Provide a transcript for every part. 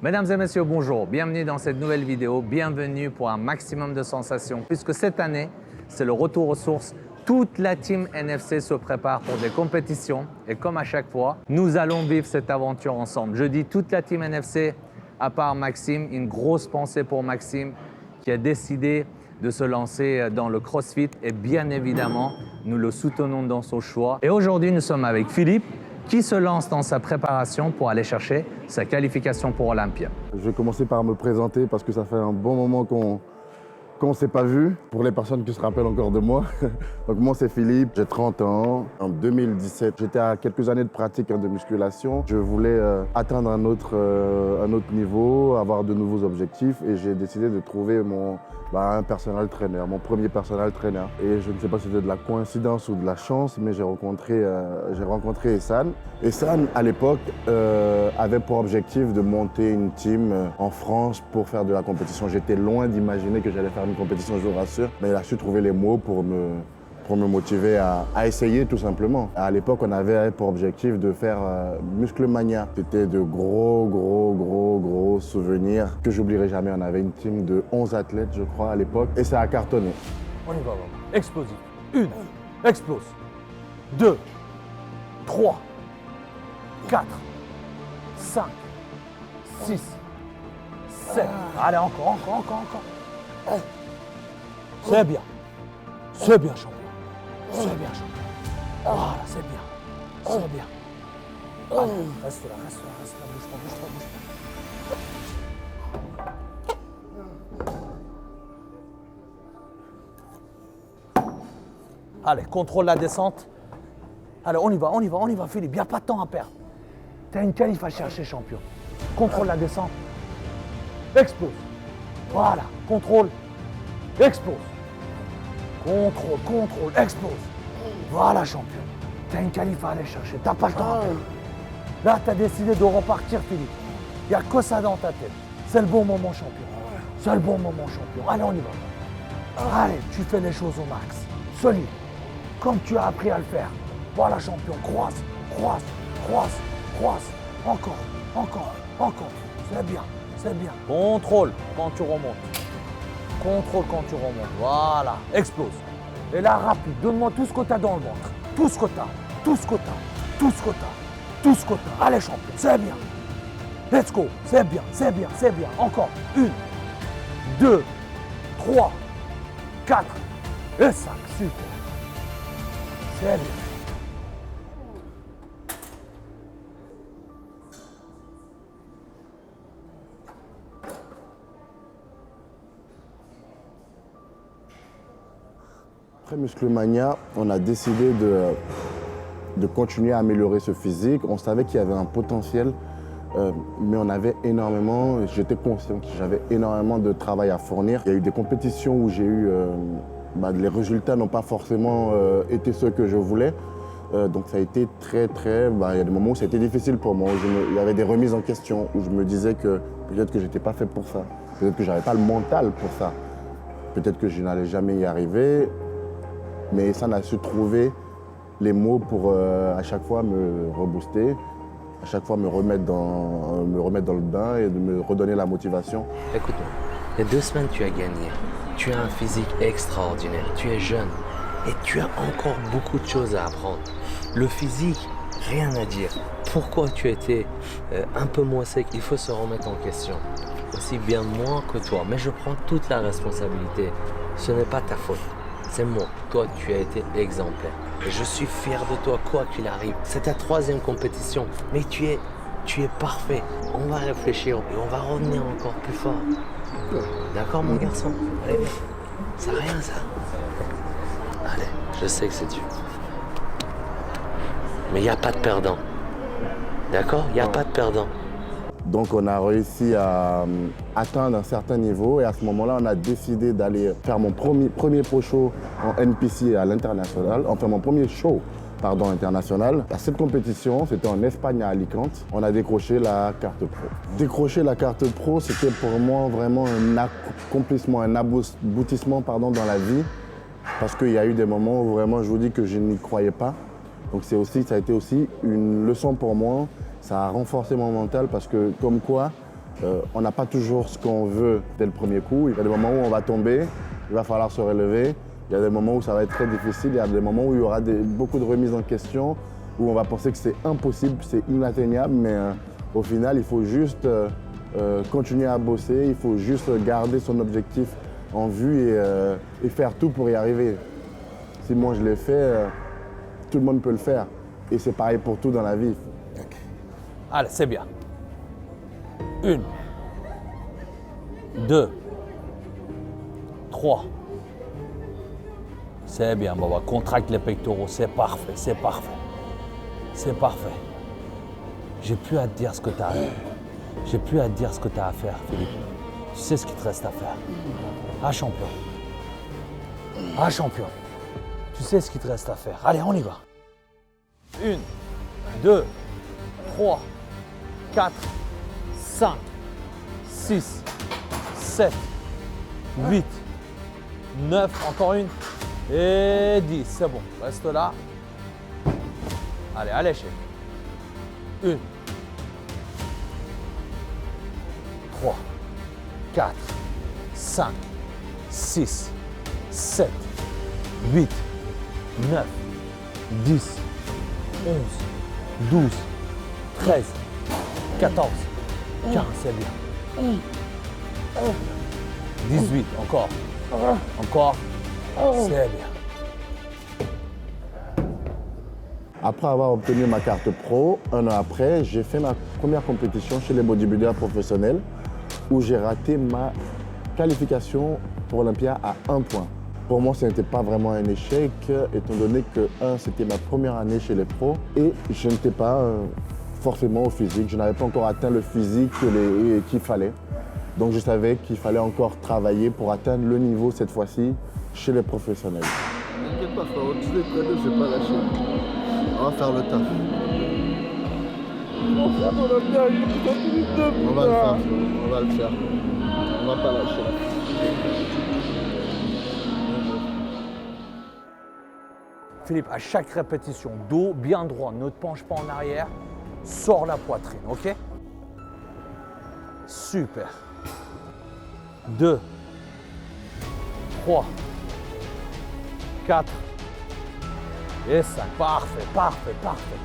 Mesdames et messieurs, bonjour. Bienvenue dans cette nouvelle vidéo. Bienvenue pour un maximum de sensations. Puisque cette année, c'est le retour aux sources. Toute la team NFC se prépare pour des compétitions. Et comme à chaque fois, nous allons vivre cette aventure ensemble. Je dis toute la team NFC, à part Maxime. Une grosse pensée pour Maxime qui a décidé de se lancer dans le CrossFit. Et bien évidemment, nous le soutenons dans son choix. Et aujourd'hui, nous sommes avec Philippe, qui se lance dans sa préparation pour aller chercher sa qualification pour Olympia. Je vais commencer par me présenter parce que ça fait un bon moment qu'on ne s'est pas vu, pour les personnes qui se rappellent encore de moi. Donc moi c'est Philippe, j'ai 30 ans. En 2017, j'étais à quelques années de pratique de musculation. Je voulais atteindre un autre niveau, avoir de nouveaux objectifs et j'ai décidé de trouver un personal trainer, mon premier personal trainer. Et je ne sais pas si c'était de la coïncidence ou de la chance, mais j'ai rencontré Essan. Essan, à l'époque, avait pour objectif de monter une team en France pour faire de la compétition. J'étais loin d'imaginer que j'allais faire une compétition, je vous rassure, mais il a su trouver les mots pour me motiver à essayer tout simplement. À l'époque, on avait pour objectif de faire Musclemania. C'était de gros souvenirs que j'oublierai jamais. On avait une team de 11 athlètes, je crois, à l'époque, et ça a cartonné. On y va, explosif. 1, explose. 2, 3, 4, 5, 6, 7. Allez, encore. C'est bien. C'est bien, champion. C'est bien, champion. Voilà, c'est bien. C'est bien. Allez, reste là, bouge pas. Allez, contrôle la descente. Allez, on y va, Philippe. Il n'y a pas de temps à perdre. Tu as une qualif à chercher, champion. Contrôle la descente. Explose. Voilà, contrôle. Explose. Contrôle, explose. Voilà, champion. Tu as une qualif à aller chercher. Tu n'as pas le temps à perdre. Là, tu as décidé de repartir, Philippe. Il n'y a que ça dans ta tête. C'est le bon moment, champion. C'est le bon moment, champion. Allez, on y va. Allez, tu fais les choses au max. Solide. Comme tu as appris à le faire. Voilà, champion. Croise. Encore. C'est bien. Contrôle quand tu remontes. Voilà. Explose. Et là, rapide. Donne-moi tout ce que tu as dans le ventre. Tout ce que tu as. Allez, champion. C'est bien. Let's go. C'est bien. Encore. 1, 2, 3, 4 et 5. Super. C'est bien. Après Musclemania, on a décidé de continuer à améliorer ce physique. On savait qu'il y avait un potentiel, mais j'étais conscient que j'avais énormément de travail à fournir. Il y a eu des compétitions où j'ai eu, les résultats n'ont pas forcément été ceux que je voulais. Donc ça a été il y a des moments où ça a été difficile pour moi. Il y avait des remises en question où je me disais que peut-être que je n'étais pas fait pour ça. Peut-être que je n'avais pas le mental pour ça. Peut-être que je n'allais jamais y arriver. Mais ça a su trouver les mots pour à chaque fois me rebooster, à chaque fois me remettre dans le bain et de me redonner la motivation. Écoute-moi, il y a 2 semaines tu as gagné. Tu as un physique extraordinaire, tu es jeune et tu as encore beaucoup de choses à apprendre. Le physique, rien à dire. Pourquoi tu étais un peu moins sec, il faut se remettre en question. Aussi bien moi que toi, mais je prends toute la responsabilité. Ce n'est pas ta faute. C'est moi. Toi, tu as été exemplaire. Et je suis fier de toi, quoi qu'il arrive. C'est ta 3e compétition, mais tu es parfait. On va réfléchir et on va revenir encore plus fort. D'accord, mon garçon? Allez, ça rien, ça. Allez, je sais que c'est dur. Mais il n'y a pas de perdant. D'accord? Il n'y a pas de perdant. Donc on a réussi à atteindre un certain niveau et à ce moment-là, on a décidé d'aller faire mon premier pro show en NPC à l'international, enfin mon premier show international. À cette compétition, c'était en Espagne à Alicante, on a décroché la carte pro. Décrocher la carte pro, c'était pour moi vraiment un accomplissement, un aboutissement dans la vie parce qu'il y a eu des moments où vraiment je vous dis que je n'y croyais pas. Donc ça a été aussi une leçon pour moi. Ça a renforcé mon mental parce que comme quoi, On n'a pas toujours ce qu'on veut dès le premier coup. Il y a des moments où on va tomber, il va falloir se relever. Il y a des moments où ça va être très difficile. Il y a des moments où il y aura beaucoup de remises en question, où on va penser que c'est impossible, c'est inatteignable. Mais au final, il faut juste continuer à bosser. Il faut juste garder son objectif en vue et faire tout pour y arriver. Si moi je l'ai fait, tout le monde peut le faire. Et c'est pareil pour tout dans la vie. Allez, c'est bien. 1, 2, 3. C'est bien, Baba. Contracte les pectoraux. C'est parfait, c'est parfait. C'est parfait. J'ai plus à te dire ce que tu as à faire. J'ai plus à te dire ce que tu as à faire, Philippe. Tu sais ce qu'il te reste à faire. Ah, champion. Ah, champion. Tu sais ce qu'il te reste à faire. Allez, on y va. 1, 2, 3, 4, 5, 6, 7, 8, 9, encore une, et 10. C'est bon, reste là. Allez, allez, chef. 1, 3, 4, 5, 6, 7, 8, 9, 10, 11, 12, 13, 14, 15, c'est bien. 18, encore. Encore, c'est bien. Après avoir obtenu ma carte pro, un an après, j'ai fait ma première compétition chez les bodybuilders professionnels où j'ai raté ma qualification pour Olympia à 1 point. Pour moi, ce n'était pas vraiment un échec, étant donné que, c'était ma première année chez les pros et je n'étais pas forcément au physique. Je n'avais pas encore atteint le physique qu'il fallait. Donc je savais qu'il fallait encore travailler pour atteindre le niveau, cette fois-ci, chez les professionnels. T'inquiète pas, frérot, tous les traîneaux, je vais pas lâcher. On va faire le taf. On va le faire, on va le faire. On va pas lâcher. Philippe, à chaque répétition, dos bien droit, ne te penche pas en arrière, sors la poitrine, ok? Super. 2, 3, 4 et 5. Parfait, parfait, parfait.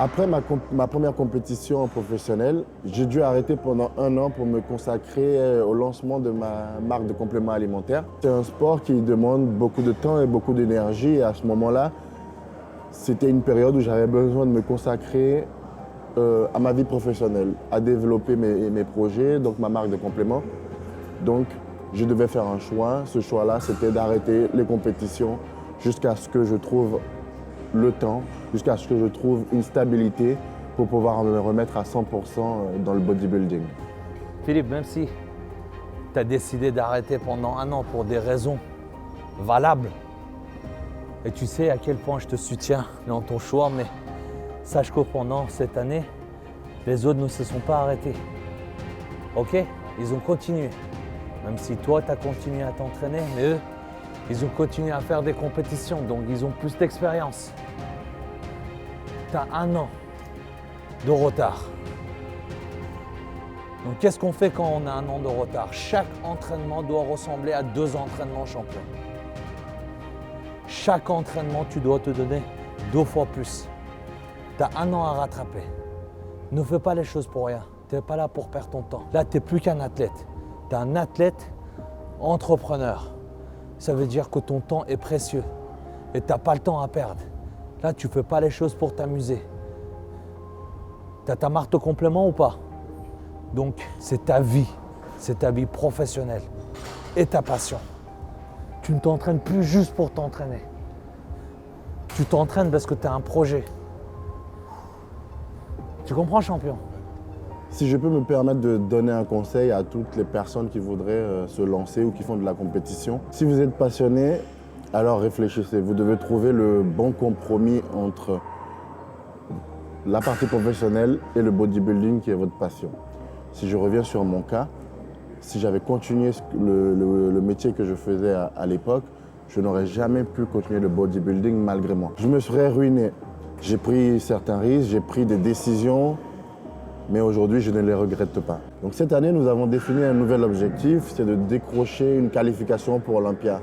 Après ma première compétition professionnelle, j'ai dû arrêter pendant 1 an pour me consacrer au lancement de ma marque de compléments alimentaires. C'est un sport qui demande beaucoup de temps et beaucoup d'énergie et à ce moment-là, c'était une période où j'avais besoin de me consacrer à ma vie professionnelle, à développer mes projets, donc ma marque de compléments. Donc je devais faire un choix. Ce choix-là, c'était d'arrêter les compétitions jusqu'à ce que je trouve le temps, jusqu'à ce que je trouve une stabilité pour pouvoir me remettre à 100% dans le bodybuilding. Philippe, même si tu as décidé d'arrêter pendant 1 an pour des raisons valables, et tu sais à quel point je te soutiens dans ton choix, mais sache que pendant cette année, les autres ne se sont pas arrêtés. Ok? Ils ont continué. Même si toi, tu as continué à t'entraîner, mais eux, ils ont continué à faire des compétitions, donc ils ont plus d'expérience. Tu as 1 an de retard. Donc qu'est-ce qu'on fait quand on a 1 an de retard? Chaque entraînement doit ressembler à 2 entraînements champions. Chaque entraînement, tu dois te donner 2 fois plus. Tu as 1 an à rattraper. Ne fais pas les choses pour rien. Tu n'es pas là pour perdre ton temps. Là, tu n'es plus qu'un athlète. Tu es un athlète entrepreneur. Ça veut dire que ton temps est précieux et tu n'as pas le temps à perdre. Là, tu ne fais pas les choses pour t'amuser. Tu as ta marque de complément ou pas? Donc, c'est ta vie professionnelle et ta passion. Tu ne t'entraînes plus juste pour t'entraîner. Tu t'entraînes parce que tu as un projet. Tu comprends, champion? Si je peux me permettre de donner un conseil à toutes les personnes qui voudraient se lancer ou qui font de la compétition, si vous êtes passionné, alors réfléchissez. Vous devez trouver le bon compromis entre la partie professionnelle et le bodybuilding qui est votre passion. Si je reviens sur mon cas, si j'avais continué le métier que je faisais à l'époque, je n'aurais jamais pu continuer le bodybuilding malgré moi. Je me serais ruiné. J'ai pris certains risques, j'ai pris des décisions, mais aujourd'hui, je ne les regrette pas. Donc cette année, nous avons défini un nouvel objectif, c'est de décrocher une qualification pour Olympia.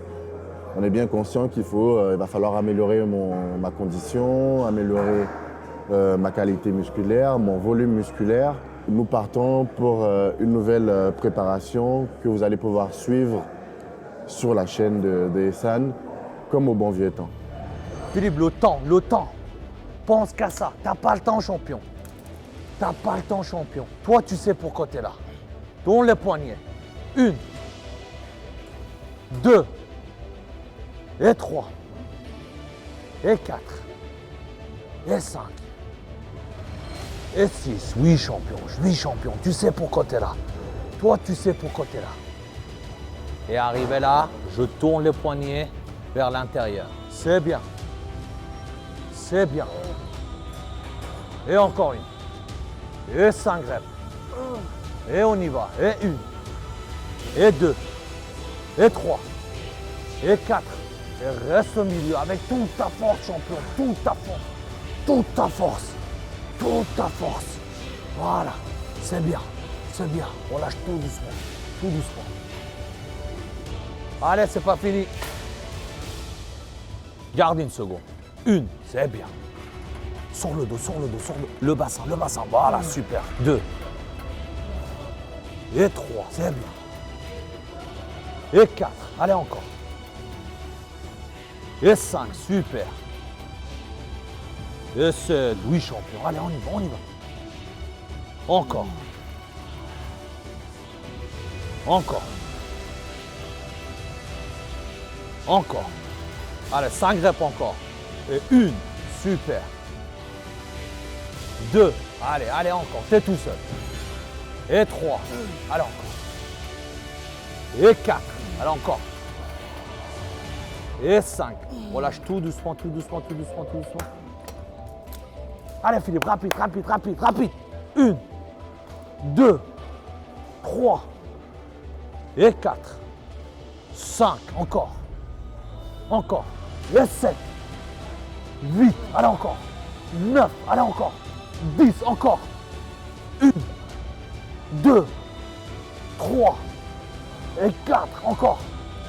On est bien conscient qu'il va falloir améliorer ma condition, améliorer ma qualité musculaire, mon volume musculaire. Nous partons pour une nouvelle préparation que vous allez pouvoir suivre sur la chaîne de Ehsan, comme au bon vieux temps. Philippe, le temps. Pense qu'à ça. T'as pas le temps, champion. T'as pas le temps, champion. Toi, tu sais pourquoi t'es là. Tourne les poignets. 1, 2, et 3, et 4, et 5, et 6. Oui, champion. Tu sais pourquoi t'es là. Toi, tu sais pourquoi t'es là. Et arrivé là, je tourne les poignets vers l'intérieur. C'est bien. Et encore une. Et 5 reps. Et on y va. Et 1. Et 2. Et 3. Et 4. Et reste au milieu avec toute ta force, champion. Toute ta force. Voilà. C'est bien. On lâche tout doucement. Allez, c'est pas fini. Garde une seconde. 1, c'est bien. Sors le dos. Le bassin. Voilà, super. 2. Et 3, c'est bien. Et 4, allez encore. Et 5, super. Et 7, oui champion. Allez, on y va. Encore. Allez, 5 reps encore. Et 1, super. 2, allez encore, t'es tout seul. Et 3, allez encore. Et 4, allez encore. Et 5, on lâche tout doucement. Allez Philippe, rapide. 1, 2, 3, et 4, 5, encore. Et 7, 8, allez encore. 9, allez encore. 10, encore. 1, 2, 3, et 4, encore.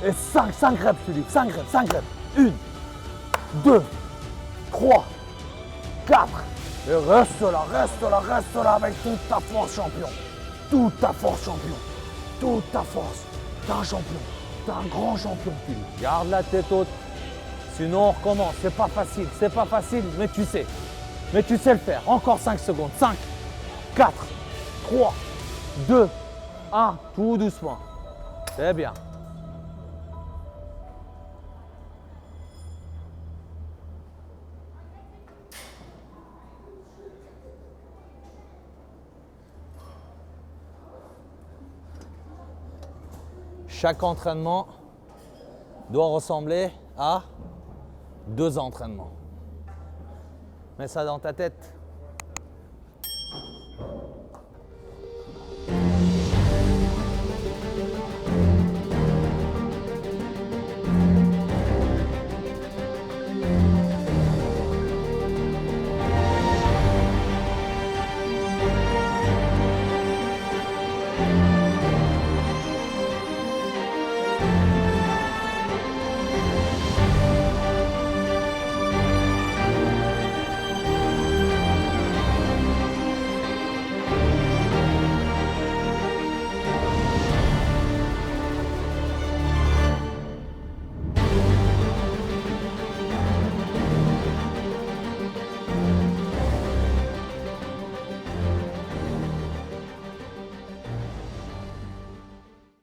Et 5 reps Philippe, 5 reps. 1, 2, 3, 4. Et reste là avec toute ta force, champion. Toute ta force. T'es un champion. T'es un grand champion, Philippe. Garde la tête haute. Sinon, on recommence. C'est pas facile, mais tu sais. Mais tu sais le faire. Encore 5 secondes. 5, 4, 3, 2, 1. Tout doucement. C'est bien. Chaque entraînement doit ressembler à 2 entraînements. Mets ça dans ta tête.